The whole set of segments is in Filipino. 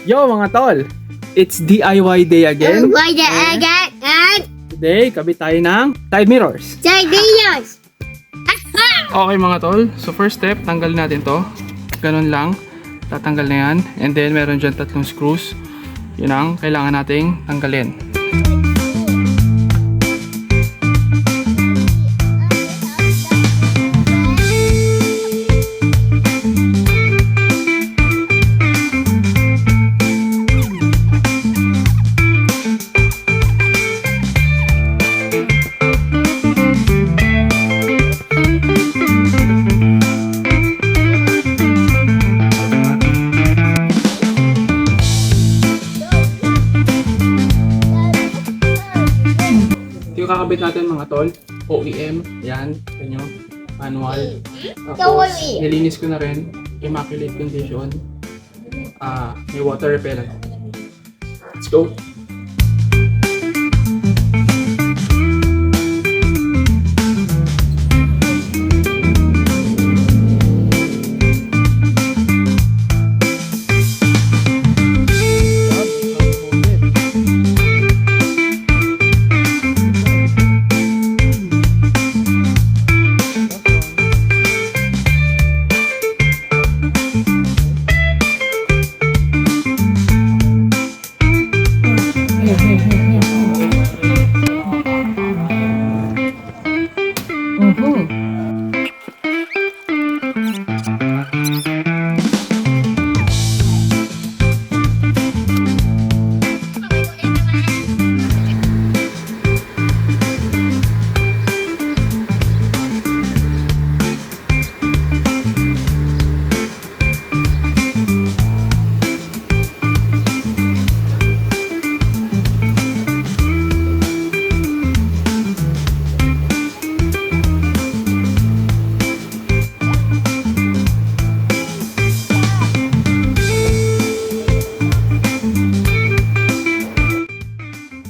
Yo mga tol! It's DIY day again. Why the agad and Today, kabit tayo ng side mirrors. sardinas? Okay mga tol, so first step, tanggal natin to. Ganun lang, tatanggal na yan. And then meron dyan 3 screws. Yun ang kailangan nating tanggalin. Yung kakabit natin mga tol, OEM, yan, kanyo, manual. Tapos, nilinis ko na rin, immaculate condition. May water repellent. Let's go!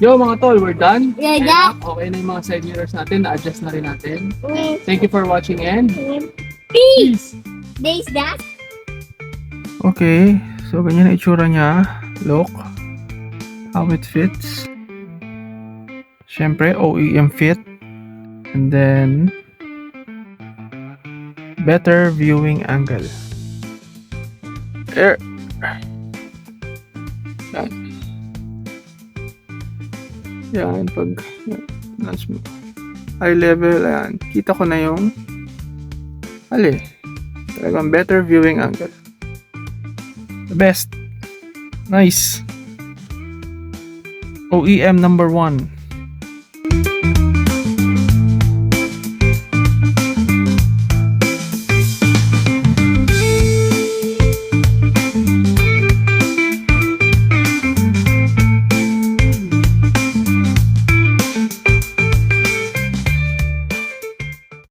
Yo mga tol, we're done. Yeah. Okay na yung mga side mirrors natin, na-adjust na rin natin. Thank you for watching and Peace. Days that. okay, so ganyan na itsura niya. Look how it fits. Siyempre, OEM fit. And then better viewing angle. Yan. Yan, pag high level, ayan, kita ko na yung talagang better viewing angle. The best. Nice. OEM number 1.